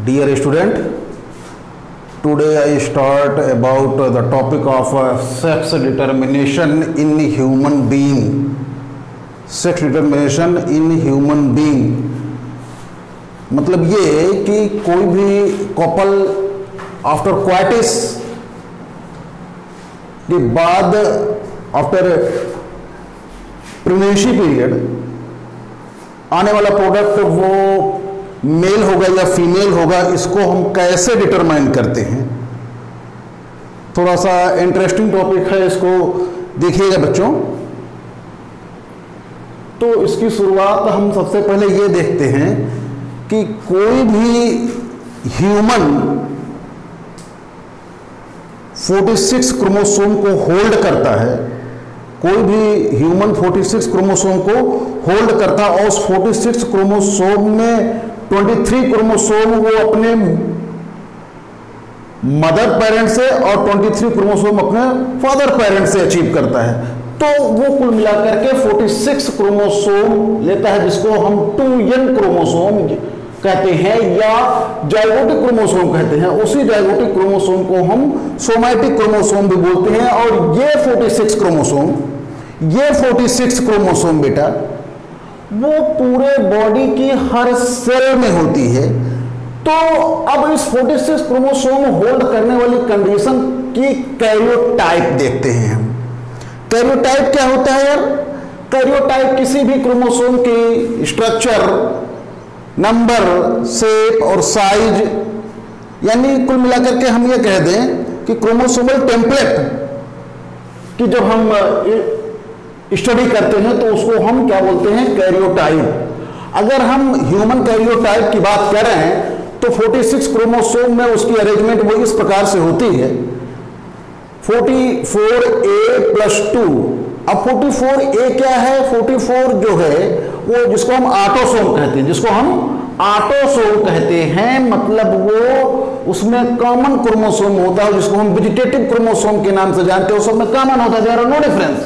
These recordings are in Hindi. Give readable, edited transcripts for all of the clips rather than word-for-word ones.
Dear student, today I start about the topic of sex determination in human being. Sex determination in human being मतलब ये कि कोई भी कपल आफ्टर क्वाइटिस के बाद आफ्टर प्रेगनेंसी पीरियड आने वाला प्रोडक्ट वो मेल होगा या फीमेल होगा, इसको हम कैसे डिटरमाइन करते हैं। थोड़ा सा इंटरेस्टिंग टॉपिक है, इसको देखिएगा बच्चों। तो इसकी शुरुआत हम सबसे पहले ये देखते हैं कि कोई भी ह्यूमन 46 क्रोमोसोम को होल्ड करता है, कोई भी ह्यूमन 46 क्रोमोसोम को होल्ड करता है और उस 46 क्रोमोसोम में 23 क्रोमोसोम वो अपने मदर पेरेंट से और 23 क्रोमोसोम अपने फादर पेरेंट से अचीव करता है। तो वो कुल मिलाकर के 46 क्रोमोसोम लेता है, जिसको हम 2n क्रोमोसोम कहते हैं या जाइगोटिक क्रोमोसोम कहते हैं। उसी जाइगोटिक क्रोमोसोम को हम सोमैटिक क्रोमोसोम भी बोलते हैं। और ये 46 क्रोमोसोम बेटा वो पूरे बॉडी की हर सेल में होती है। तो अब इस 46 क्रोमोसोम होल्ड करने वाली कंडीशन की कैरियोटाइप देखते हैं हम। कैरियोटाइप क्या होता है यार? कैरियोटाइप किसी भी क्रोमोसोम की स्ट्रक्चर, नंबर, शेप और साइज, यानी कुल मिलाकर के हम ये कह दें कि क्रोमोसोमल टेम्पलेट की जब हम स्टडी करते हैं तो उसको हम क्या बोलते हैं? कैरियोटाइप। अगर हम ह्यूमन कैरियोटाइप की बात करें तो 46 क्रोमोसोम में उसकी अरेंजमेंट वो इस प्रकार से होती है 44A+2। अब 44A क्या है? 44 जो है वो जिसको हम ऑटोसोम कहते हैं, मतलब वो उसमें कॉमन क्रोमोसोम होता है जिसको हम वेजिटेटिव क्रोमोसोम के नाम से जानते हैं। उस में कॉमन होता है, देयर आर नो डिफरेंस।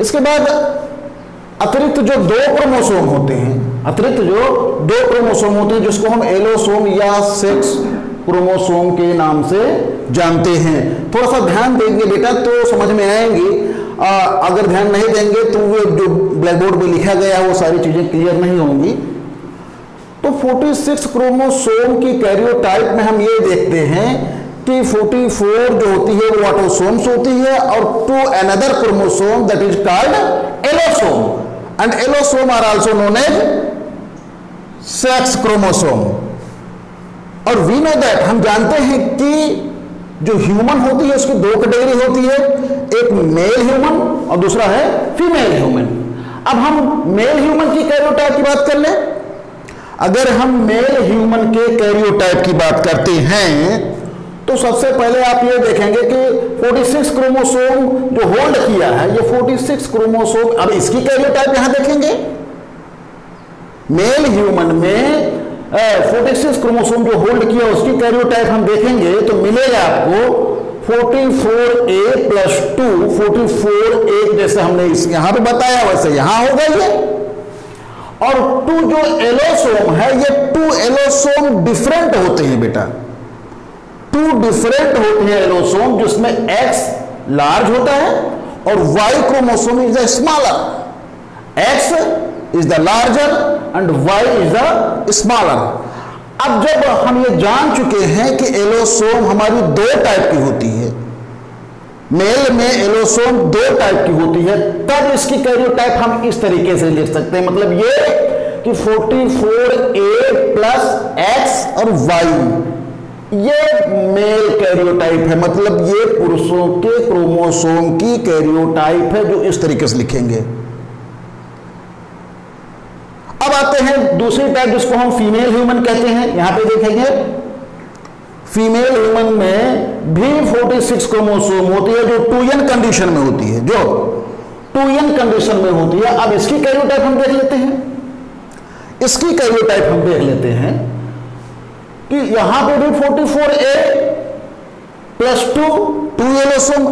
इसके बाद अतिरिक्त जो दो क्रोमोसोम होते हैं जिसको हम एलोसोम या सेक्स क्रोमोसोम के नाम से जानते हैं। थोड़ा सा ध्यान देंगे बेटा तो समझ में आएंगे, अगर ध्यान नहीं देंगे तो वो जो ब्लैक बोर्ड पे लिखा गया है वो सारी चीजें क्लियर नहीं होंगी। तो 46 क्रोमोसोम की कैरियोटाइप में हम ये देखते हैं कि 44 जो होती है वो ऑटोसोम्स होती है और two another chromosome that is called allosome and allosome are also known as sex chromosome. और वी नो दैट, हम जानते हैं कि जो ह्यूमन होती है उसकी दो कैटेगरी होती है, एक मेल ह्यूमन और दूसरा है फीमेल ह्यूमन। अब हम मेल ह्यूमन की कैरियोटाइप की बात कर लें। अगर हम मेल ह्यूमन के कैरियोटाइप की बात करते हैं तो सबसे पहले आप ये देखेंगे कि 46 क्रोमोसोम जो होल्ड किया है, ये 46 क्रोमोसोम, अब इसकी कैरियोटाइप यहां देखेंगे। मेल ह्यूमन में 46 क्रोमोसोम जो होल्ड किया उसकी कैरियोटाइप हम देखेंगे तो मिलेगा आपको 44A+2। 44A जैसे हमने यहां पे बताया वैसे यहां होगा ये। और 2 जो एलोसोम है, ये 2 एलोसोम डिफरेंट होते हैं बेटा। 2 डिफरेंट होते हैं एलोसोम, जिसमें X लार्ज होता है और Y chromosome is the smaller. X is the larger and Y is the smaller. अब जब हम ये जान चुके हैं कि एलोसोम हमारी 2 टाइप की होती है, मेल में एलोसोम 2 टाइप की होती है, तब इसकी कैरियोटाइप हम इस तरीके से लिख सकते हैं। मतलब ये कि 44A प्लस X और Y ये मेल कैरियोटाइप है, मतलब ये पुरुषों के क्रोमोसोम की कैरियोटाइप है जो इस तरीके से लिखेंगे। अब आते हैं दूसरी टाइप जिसको हम फीमेल ह्यूमन कहते हैं। यहां पे देखेंगे फीमेल ह्यूमन में भी 46 क्रोमोसोम होती है जो 2n कंडीशन में होती है, अब इसकी कैरियोटाइप हम देख लेते हैं कि यहां पे भी 44A+2 2 एलोसोम।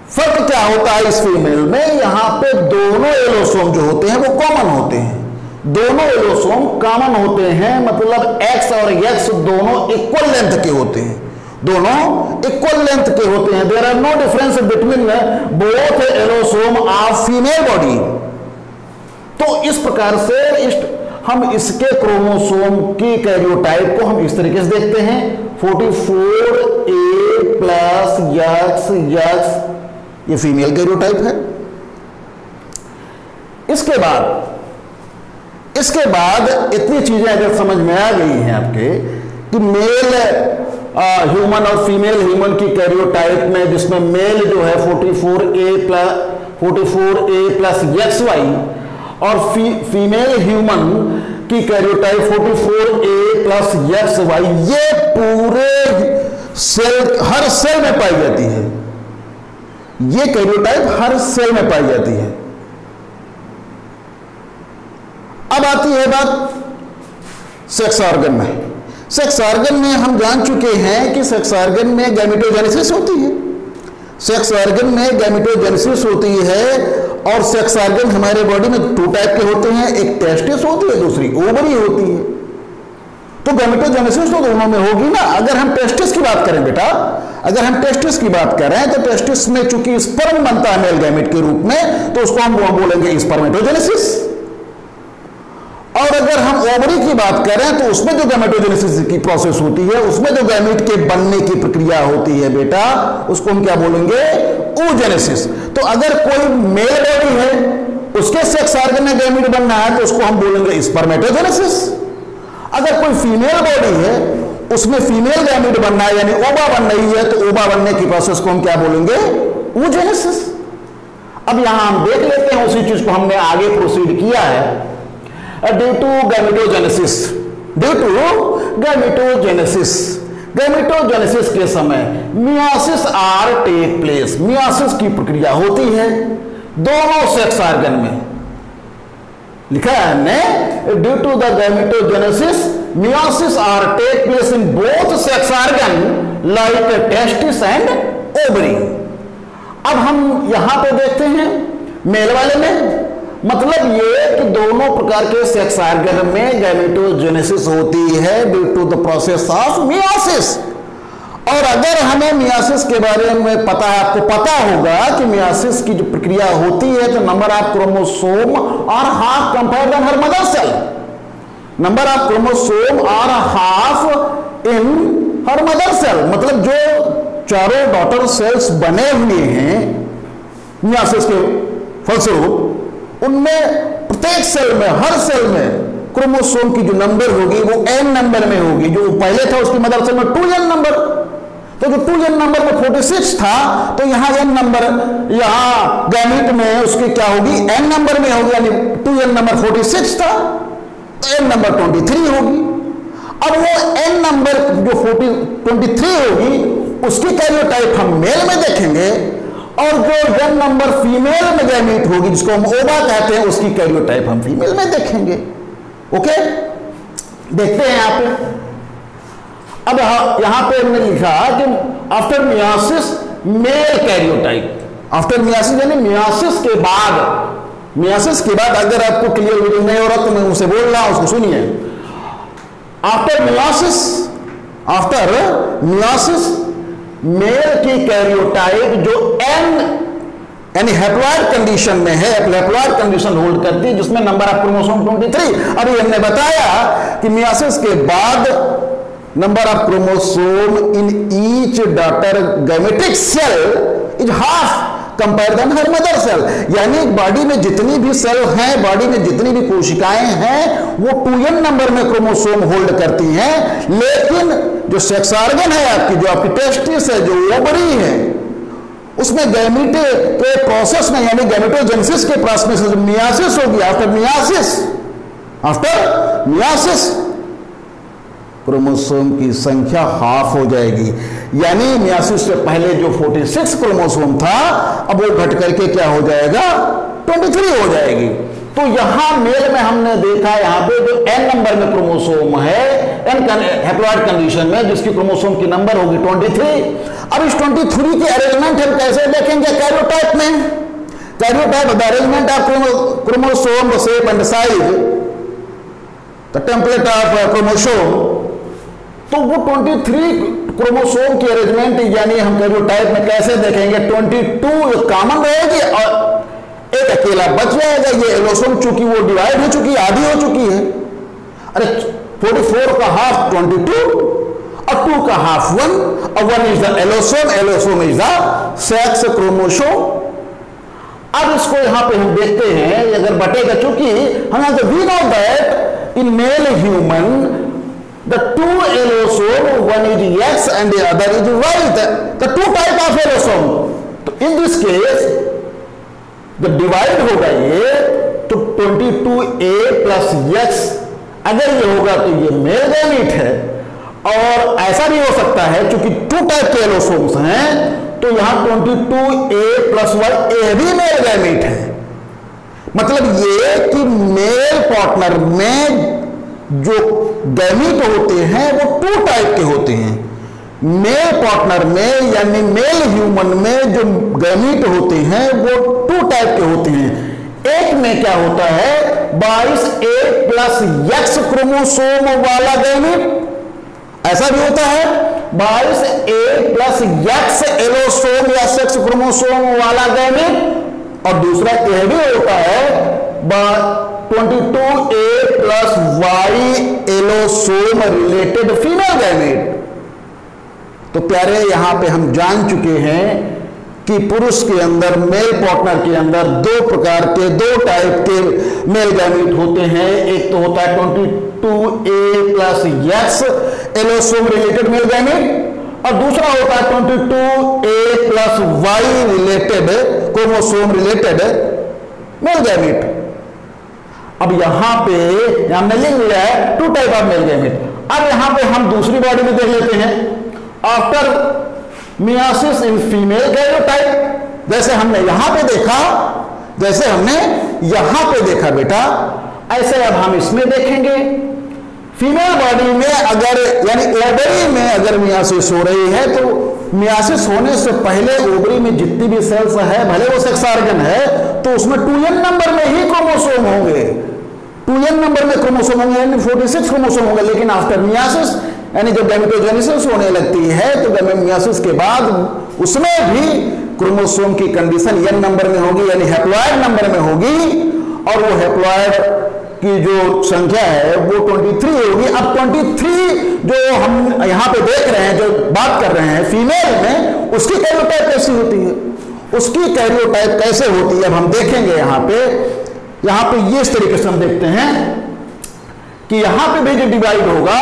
फर्क क्या होता है इस फीमेल में? यहां पे दोनों एलोसोम जो होते हैं वो कॉमन होते हैं, दोनों एलोसोम कॉमन होते हैं, मतलब एक्स और एक्स दोनों इक्वल लेंथ के होते हैं, दोनों इक्वल लेंथ के होते हैं। There are no difference between both allosome of female body. तो इस प्रकार से हम इसके क्रोमोसोम की कैरियोटाइप को हम इस तरीके से देखते हैं, 44A प्लस यक्स यक्स, ये फीमेल कैरियोटाइप है। इसके बाद इतनी चीजें अगर समझ में आ गई हैं आपके कि मेल ह्यूमन और फीमेल ह्यूमन की कैरियोटाइप में, जिसमें मेल जो है 44A प्लस एक्स वाई और फीमेल ह्यूमन की karyotype 44A plus X Y, ये पूरे सेल, हर सेल में पाई जाती है। ये कैरियोटाइप हर सेल में पाई जाती है। अब आती है बात सेक्स ऑर्गन में। सेक्स ऑर्गन में हम जान चुके हैं कि सेक्स ऑर्गन में गैमेटोजेनेसिस होती है, सेक्स ऑर्गन में गैमेटोजेनेसिस होती है। और सेक्स ऑर्गन हमारे बॉडी में 2 टाइप के होते हैं, एक टेस्टिस होती है, दूसरी ओवरी होती है। तो गैमेटोजेनेसिस तो दोनों में होगी ना। अगर हम टेस्टिस की बात करें बेटा, अगर हम टेस्टिस की बात करें तो टेस्टिस में चूंकि स्पर्म बनता है मेल गैमेट के रूप में, तो उसको हम बोलेंगे स्पर्मेटोजेनेसिस। और अगर हम ओवरी की बात करें तो उसमें जो गैमेटोजेनेसिस की प्रोसेस होती है, उसमें जो गैमेट के बनने की प्रक्रिया होती है बेटा, उसको हम क्या बोलेंगे? oogenesis। तो अगर कोई मेल बॉडी है, उसके सेक्स ऑर्गन में गैमेट बनना है, तो उसको हम बोलेंगे स्पर्मेटोजेनेसिस। अगर कोई फीमेल बॉडी है, उसमें फीमेल गैमेट बनना है, यानी ओवा बन रही है, तो ओवा बनने की प्रोसेस को हम क्या बोलेंगे? oogenesis। अब यहां हम देख लेते हैं उसी चीज को हमने आगे प्रोसीड किया है। ड्यू टू गैमेटोजेनेसिस, गैमेटोजेनेसिस के समय meiosis are take place, meiosis की प्रक्रिया होती है दोनों सेक्स ऑर्गन में। लिखा है हमने, due to the gametogenesis meiosis are take place in both sex organ like testis and ovary. अब हम यहां पे देखते हैं मेल वाले में, मतलब ये कि दोनों प्रकार के सेक्स ऑर्गन में गैमेटोजेनेसिस होती है due to the process of meiosis. और अगर हमें मियोसिस के बारे में पता है, आपको पता होगा कि मियोसिस की जो प्रक्रिया होती है, तो number of chromosome are half compare then her mother cell, number of chromosome are half in her mother cell, मतलब जो चारों डॉटर सेल्स बने हुए हैं मियोसिस के फलस्वरूप, उनमें प्रत्येक सेल में, हर सेल में क्रोमोसोम की जो नंबर होगी वो n नंबर में होगी। जो पहले था उसकी मदर सेल में 2n नंबर, तो जो 2n नंबर में 46 था, तो यहां n नंबर, यहां गैमेट में उसकी क्या होगी? n नंबर में होगी, यानी 2n नंबर 46 था, तो n नंबर 23 होगी। अब वो n नंबर जो 23 होगी, उसकी कैरियोटाइप हम मेल में देखेंगे, और जो n नंबर फीमेल में गैमेट होगी, जिसको हम ओवा कहते हैं, उसकी कैरियोटाइप हम फीमेल में देखेंगे। ओके, देखते हैं यहां पे। अब यहां पे हमने लिखा कि after meiosis male karyotype, after meiosis यानी मियोसिस के बाद अगर आपको क्लियर नहीं हो रहा तो मैं उसे बोल रहा हूं, उसको सुनिए। आफ्टर मियोसिस मेल की कैरियोटाइप जो n यानी हैप्लॉइड कंडीशन में है, हैप्लॉइड कंडीशन होल्ड करती है, जिसमें नंबर ऑफ क्रोमोसोम 23। अभी हमने बताया कि मियोसिस के बाद number of chromosome in each daughter gametic cell is half compare then her mother cell, यानी बॉडी में जितनी भी सेल हैं, बॉडी में जितनी भी कोशिकाएं हैं, वो 2n नंबर में क्रोमोसोम होल्ड करती हैं। लेकिन जो सेक्स ऑर्गन है आपकी, जो आपकी टेस्टिस है, जो ओवरी है, उसमें गैमेट के प्रोसेस में, यानी गैमेटोजेनेसिस के प्रोसेस में मियोसिस होगी। आफ्टर मियोसिस क्रोमोसोम की संख्या हाफ हो जाएगी, यानी मियोसिस से पहले जो 46 क्रोमोसोम था, अब वो घट करके क्या हो जाएगा? 23 हो जाएगी। तो यहां मेल में हमने देखा, यहां पे जो n नंबर में क्रोमोसोम है, n हैप्लॉइड कंडीशन में, जिसकी क्रोमोसोम की नंबर होगी 23। अब इस 23 की अरेंजमेंट हम कैसे देखेंगे? कैरियोटाइप में, karyotype the arrangement of chromosome shape and size the template of chromosome, तो वो 23 क्रोमोसोम की अरेंजमेंट यानी हम कैरियोटाइप में कैसे देखेंगे, 22 कॉमन रहेगी और एक अकेला बच जाएगा। ये एलोसोम चूंकि वो डिवाइड हो चुकी है, आधी हो चुकी है। अरे 44 का हाफ 22 और 2 का हाफ 1 और 1 is the allosome, allosome is the sex chromosome. अब इसको यहां पे हम देखते हैं अगर बटेगा, चूंकि हम we know that in male human the two allosome, one is X and the other is Y, the two type of allosome. तो in this case जब डिवाइड होगा ये तो 22A प्लस X, अगर ये होगा तो ये मेल गैमीट है। और ऐसा भी हो सकता है क्योंकि टू टाइप के एलोसोम्स हैं तो यहां 22A प्लस Y ए भी मेल गैमीट है। मतलब ये कि मेल पार्टनर में जो गैमीट होते हैं वो टू टाइप के होते हैं। मेल पार्टनर में यानी मेल ह्यूमन में जो गैमीट होते हैं वो टू टाइप के होते हैं। एक में क्या होता है 22A प्लस X क्रोमोसोम वाला गैमीट, ऐसा भी होता है 22A प्लस X एलोसोम या सेक्स क्रोमोसोम वाला गैमीट, और दूसरा यह भी होता है 22A plus Y allosome related female gamete. तो प्यारे यहां पे हम जान चुके हैं कि पुरुष के अंदर मेल पार्टनर के अंदर दो प्रकार के, दो टाइप के मेल गैमीट होते हैं। एक तो होता है 22A plus X allosome related male gamete और दूसरा होता है 22A plus Y related chromosome related male gamete. अब यहां पे हमने लिख लिया है two type of male gamete. अब यहां पे हम दूसरी बॉडी में देख लेते हैं after myiasis in female karyotype, जैसे हमने यहां पे देखा, जैसे हमने यहां पे देखा बेटा, ऐसे अब हम इसमें देखेंगे। फीमेल बॉडी में अगर यानी ओवरी में अगर मियासिस हो रही है तो मियासिस होने से पहले ओवरी में जितनी भी सेल्स है, भले वो सेक्स ऑर्गन है, तो उसमें 2n नंबर में ही क्रोमोसोम होंगे, 2n नंबर में क्रोमोसोम होंगे यानी 46 क्रोमोसोम होंगे। लेकिन आफ्टर मियासिस यानी जब गैमेटोजेनेसिस होने लगती है तो मियासिस के बाद उसमें भी क्रोमोसोम की कंडीशन n नंबर में होगी यानी हैप्लॉइड नंबर में होगी, और वो हैप्लॉइड की जो संख्या है वो 23 होगी। अब 23 जो हम यहां पे देख रहे हैं, जो बात कर रहे हैं फीमेल में, उसकी कैरियोटाइप कैसी होती है, उसकी कैरियोटाइप कैसे होती है अब हम देखेंगे। यहां पे ये इस तरीके से हम देखते हैं कि यहां पे भी जो डिवाइड होगा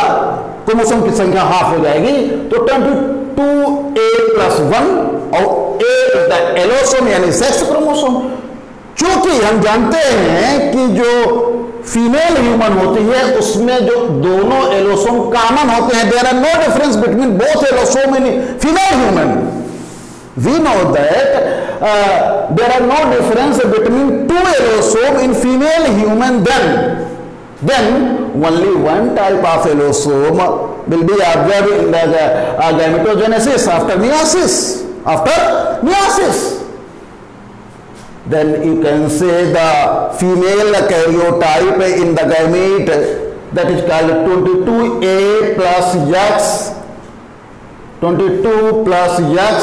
क्रोमोसोम की संख्या हाफ हो जाएगी, तो 22A प्लस 1 और A द एलोसोम यानी सेक्स क्रोमोसोम। चूंकि हम जानते हैं कि जो फीमेल ह्यूमन होती है उसमें जो दोनों एलोसोम कॉमन होते हैं, there are no difference between both allosome in female human. We know that there are no difference between two allosome in female human, then only one type of allosome will be observed in the gametogenesis after meiosis. Then you can say the female karyotype in the gamete, that is called 22A plus X, 22 plus X,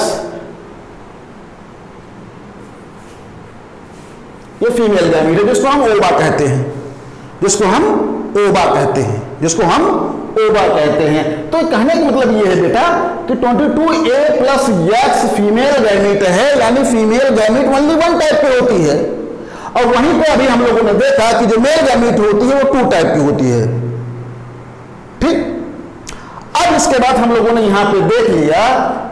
ये फीमेल गैमीट है जिसको हम ओवा कहते हैं, तो कहने का मतलब ये है बेटा कि 22A plus X female gamete है, यानी female gamete only one type की होती है। और वहीं पे अभी हम लोगों ने देखा कि जो मेल गैमीट होती है वो टू टाइप की होती है। ठीक, अब इसके बाद हम लोगों ने यहां पे देख लिया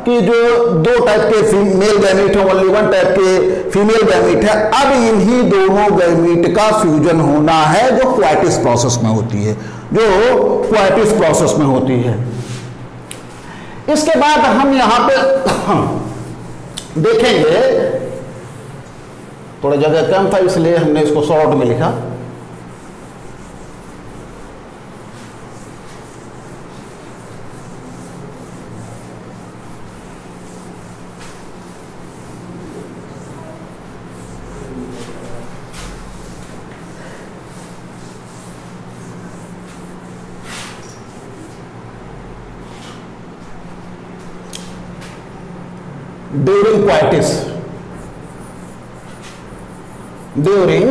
कि जो दो टाइप के मेल गैमीट है, ओनली वन टाइप के फीमेल गैमीट है। अब इन्हीं दोनों गैमीट का फ्यूजन होना है जो क्वाइटिस प्रोसेस में होती है, इसके बाद हम यहां पे देखेंगे, थोड़ा जगह कम था इसलिए हमने इसको शॉर्ट में लिखा। During coitus, during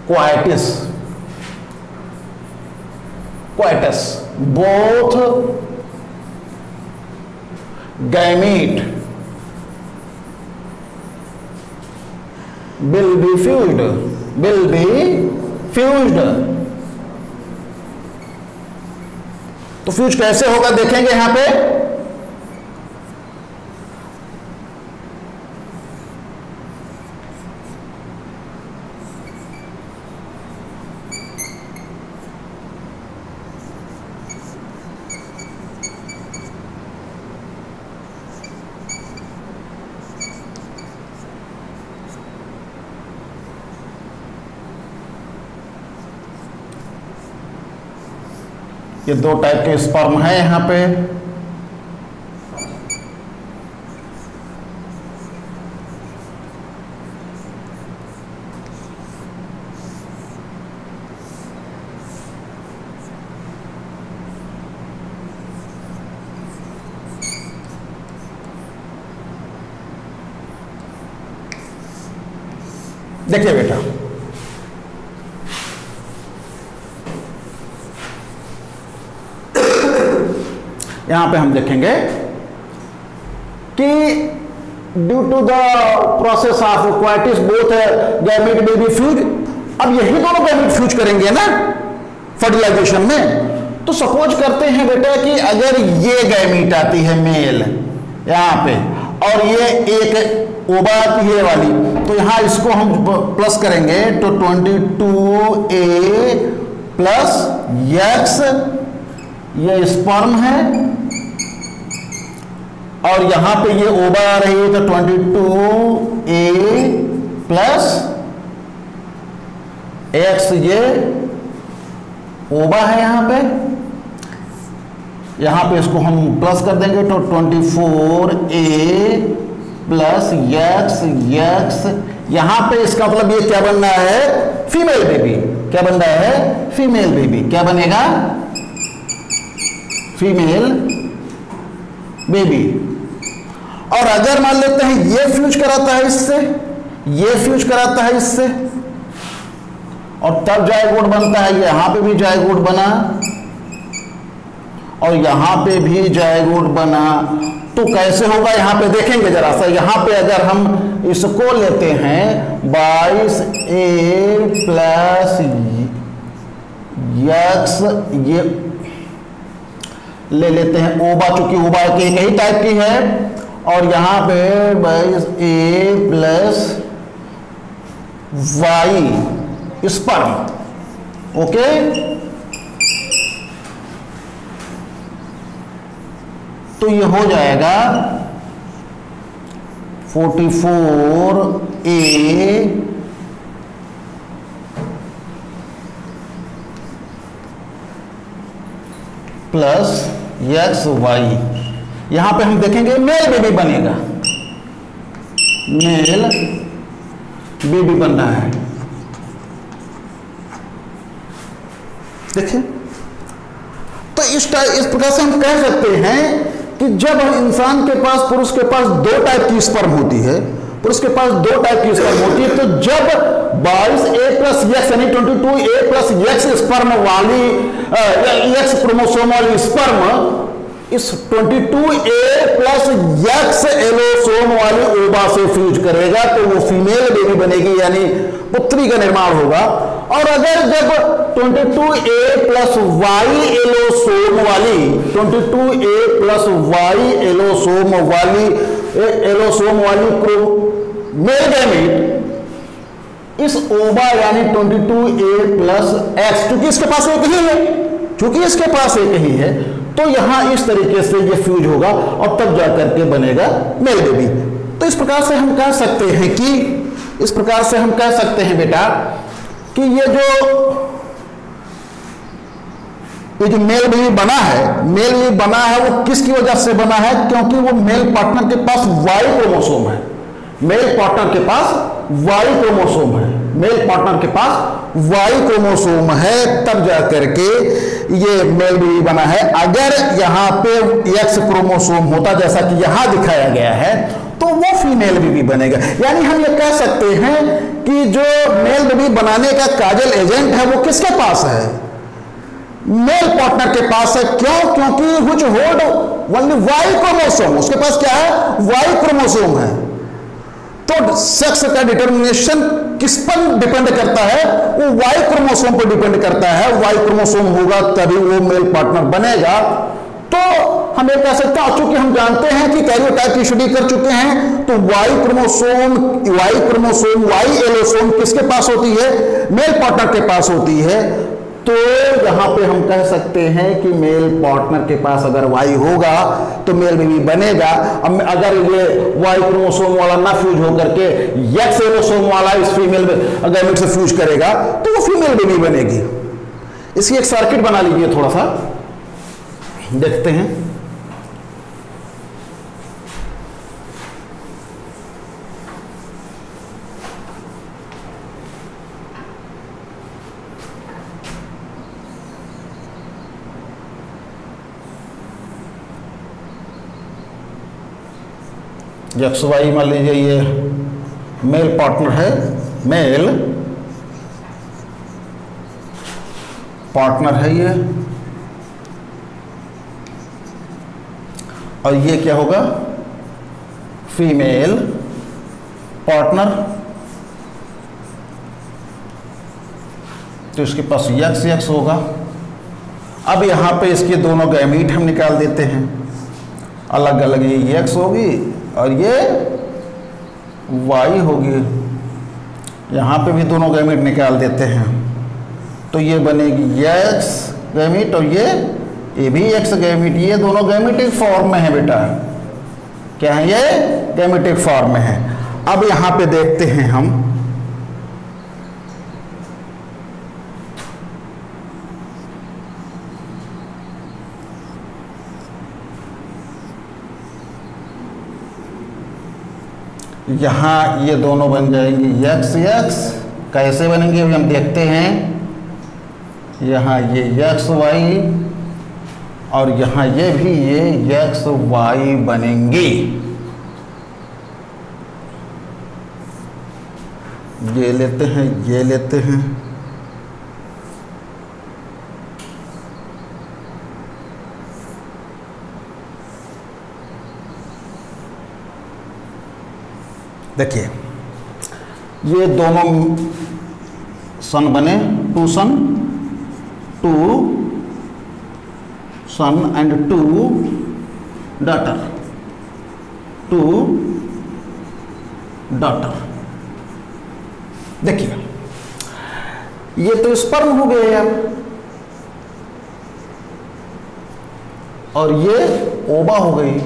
coitus, coitus, both gamete will be fused, will be fused। तो फ्यूज कैसे होगा देखेंगे यहां पे। ये दो टाइप के स्पर्म है यहां पे। देखिए बेटा, यहां पे हम देखेंगे कि due to the process of coitus both gamete will be fuse. अब यही दोनों गैमेट फ्यूज करेंगे ना फर्टिलाइजेशन में। तो सपोज करते हैं बेटा कि अगर ये गैमेट आती है मेल यहां पे और ये एक ओवा आती है वाली, तो यहां इसको हम प्लस करेंगे तो 22A प्लस X ये स्पर्म है और यहां पे ये ओवा आ रही है तो 22A प्लस X ये ओवा है यहां पे इसको हम प्लस कर देंगे तो 24A प्लस X यहां पे इसका मतलब ये क्या बन रहा है, फीमेल बेबी। क्या बन रहा है, फीमेल बेबी। क्या बनेगा, फीमेल बेबी। और अगर मान लेते हैं ये फ्यूज कराता है इससे, ये फ्यूज कराता है इससे और तब जायगोट बनता है। यहां पे भी जायगोट बना और यहां पे भी जायगोट बना। तो कैसे होगा यहां पे देखेंगे जरा सा। यहां पे अगर हम इसको लेते हैं 22A प्लस X ये ले लेते हैं ओवा, चूंकि ओवा के एक ही टाइप की है और यहां पे 22A plus Y sperm. Okay, तो ये हो जाएगा 44A प्लस XY। यहां पे हम देखेंगे मेल बेबी बनेगा, मेल बेबी बन रहा है। देखिए, तो इस प्रकार से हम कह सकते हैं कि जब इंसान के पास, पुरुष के पास दो टाइप की स्पर्म होती है, पुरुष के पास दो टाइप की स्पर्म होती है, तो जब 22A प्लस X यानी 22A प्लस X स्पर्म वाली X क्रोमोसोम वाली स्पर्म इस 22A प्लस X एलोसोम वाली ओवा से फ्यूज करेगा तो वो फीमेल बेबी बनेगी, यानी पुत्री का निर्माण होगा। और अगर जब 22A प्लस Y एलोसोम वाली 22A प्लस Y एलोसोम वाली मेल गैमेट इस ओवा यानी 22A प्लस X, क्योंकि इसके पास एक ही है, क्योंकि इसके पास एक ही है, तो यहां इस तरीके से ये फ्यूज होगा और तब जाकर के बनेगा मेल बेबी। तो इस प्रकार से हम कह सकते हैं कि, इस प्रकार से हम कह सकते हैं बेटा कि ये जो मेल बेबी बना है, मेल बेबी बना है वो किसकी वजह से बना है, क्योंकि वो मेल पार्टनर के पास Y क्रोमोसोम है। मेल पार्टनर के पास Y क्रोमोसोम है, मेल पार्टनर के पास Y क्रोमोसोम है, तब जाकर के ये मेल बेबी बना है। अगर यहाँ पे एक्स क्रोमोसोम होता जैसा कि यहाँ दिखाया गया है तो वो फीमेल बेबी बनेगा। यानी हम ये कह सकते हैं कि जो मेल बेबी बनाने का काजल एजेंट है वो किसके पास है? मेल पार्टनर के पास है। क्यों? क्योंकि which hold only Y chromosome, उसके पास क्या है? वाई क्रोमोसोम है। तो सेक्स का डिटर्मिनेशन किस पर डिपेंड करता है? वो वाई क्रोमोसोम पर डिपेंड करता है। वाई क्रोमोसोम होगा तभी वो मेल पार्टनर बनेगा। तो हम ये कह सकते हैं, चूंकि हम जानते हैं कि कैरियोटाइप की स्टडी कर चुके हैं, तो वाई क्रोमोसोम वाई एलोसोम किसके पास होती है? मेल पार्टनर के पास होती है। तो यहां पे हम कह सकते हैं कि मेल पार्टनर के पास अगर वाई होगा तो मेल बेबी बनेगा। अब अगर ये वाई क्रोमोसोम वाला ना फ्यूज होकर के एक्स एलोसोम वाला इस फीमेल गैमेट से फ्यूज करेगा तो वो फीमेल बेबी बनेगी। इसकी एक सर्किट बना लीजिए, थोड़ा सा देखते हैं। एक्स वाई मान लीजिए ये मेल पार्टनर है, मेल पार्टनर है ये, और ये क्या होगा? Female partner. तो इसके पास एक्स एक्स होगा। अब यहां पे इसके दोनों गैमीट हम निकाल देते हैं, अलग अलग। ये एक्स होगी और ये वाई होगी। यहां पे भी दोनों गैमीट निकाल देते हैं, तो ये बनेगी एक्स गैमीट और ये भी एक्स गैमीट। ये दोनों गैमेटिक फॉर्म में है बेटा। क्या है? ये गैमेटिक फॉर्म में है। अब यहां पे देखते हैं हम, यहां ये दोनों बन जाएंगी एक्स एक्स। कैसे बनेंगे अभी हम देखते हैं। यहां ये एक्स वाई और यहां ये भी ये एक्स वाई बनेंगी। ये लेते हैं, ये लेते हैं। देखिए ये दोनों सन बने, two son and two daughter, देखिए ये तो स्पर्म हो गए यार, और ये ओवा हो गई।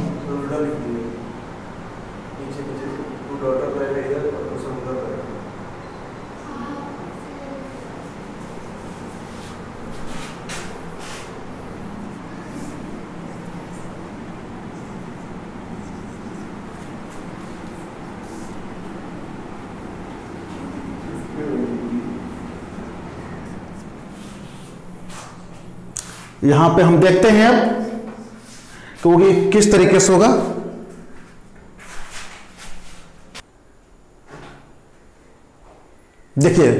यहां पे हम देखते हैं अब क्योंकि किस तरीके से होगा। देखिए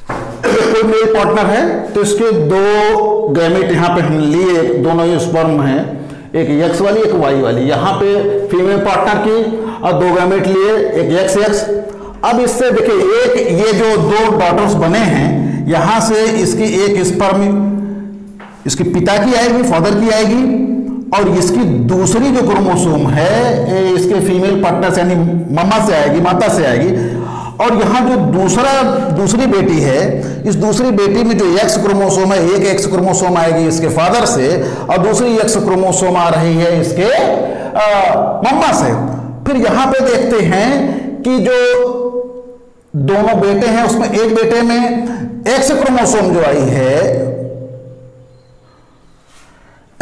कोई मेल पार्टनर है तो इसके दो गैमेट यहां पे हम लिए, दोनों ही स्पर्म हैं, एक एक्स वाली एक वाई वाली। यहां पे फीमेल पार्टनर की और दो गैमेट लिए, एक एक्स एक्स। अब इससे देखिए एक ये जो दो डॉटर्स बने हैं, यहां से इसकी एक स्पर्म इसके पिता की आएगी, फादर की आएगी, और इसकी दूसरी जो क्रोमोसोम है इसके फीमेल पार्टनर से यानी मम्मा से आएगी, माता से आएगी। और यहाँ जो दूसरी बेटी है, इस दूसरी बेटी में जो एक्स क्रोमोसोम है, एक एक्स क्रोमोसोम आएगी इसके फादर से और दूसरी एक्स क्रोमोसोम आ रही है इसके मम्मा से। फिर यहाँ पे देखते हैं कि जो दोनों बेटे हैं उसमें एक बेटे में एक्स क्रोमोसोम जो आई है,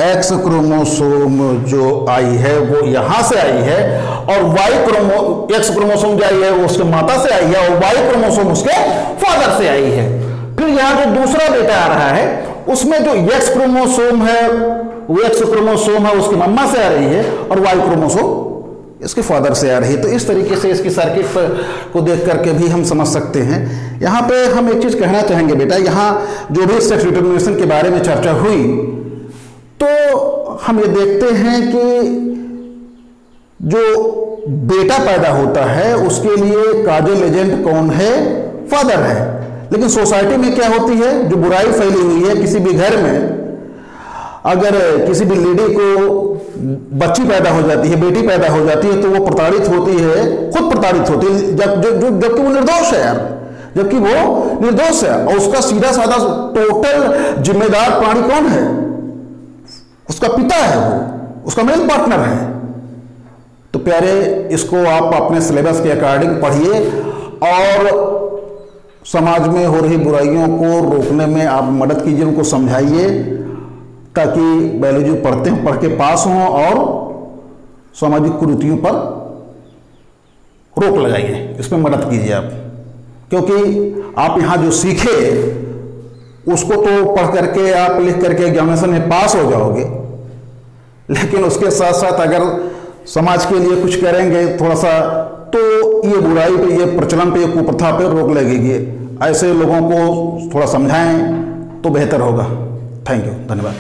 एक्स क्रोमोसोम जो आई है वो यहां से आई है, और एक्स क्रोमोसोम जो आई है वो उसके माता से आई है, और वाई क्रोमोसोम उसके फादर से आई है। फिर यहां जो दूसरा बेटा आ रहा है उसमें जो एक्स क्रोमोसोम है, वो एक्स क्रोमोसोम है उसकी मम्मा से आ रही है और वाई क्रोमोसोम इसके फादर से आ रही है। तो इस तरीके से इसकी सर्किट को देख करके भी हम समझ सकते हैं। यहाँ पे हम एक चीज कहना चाहेंगे बेटा, यहाँ जो भी सेक्स डिटरमिनेशन के बारे में चर्चा हुई, तो हम ये देखते हैं कि जो बेटा पैदा होता है उसके लिए काजल एजेंट कौन है? फादर है। लेकिन सोसाइटी में क्या होती है, जो बुराई फैली हुई है, किसी भी घर में अगर किसी भी लेडी को बच्ची पैदा हो जाती है, बेटी पैदा हो जाती है, तो वो प्रताड़ित होती है, खुद प्रताड़ित होती है, जबकि वो निर्दोष है यार, जबकि वो निर्दोष है। और उसका सीधा साधा टोटल जिम्मेदार प्राणी कौन है? उसका पिता है, वो उसका मेल पार्टनर है। तो प्यारे, इसको आप अपने सिलेबस के अकॉर्डिंग पढ़िए और समाज में हो रही बुराइयों को रोकने में आप मदद कीजिए, उनको समझाइए, ताकि बायोलॉजी पढ़ के पास हों और सामाजिक कुरीतियों पर रोक लगाइए, इसमें मदद कीजिए आप। क्योंकि आप यहाँ जो सीखे उसको तो पढ़ करके आप लिख करके एग्जामिनेशन में पास हो जाओगे, लेकिन उसके साथ साथ अगर समाज के लिए कुछ करेंगे थोड़ा सा, तो ये बुराई पे, ये प्रचलन पे, ये कुप्रथा पे रोक लगेगी। ऐसे लोगों को थोड़ा समझाएं तो बेहतर होगा। थैंक यू, धन्यवाद।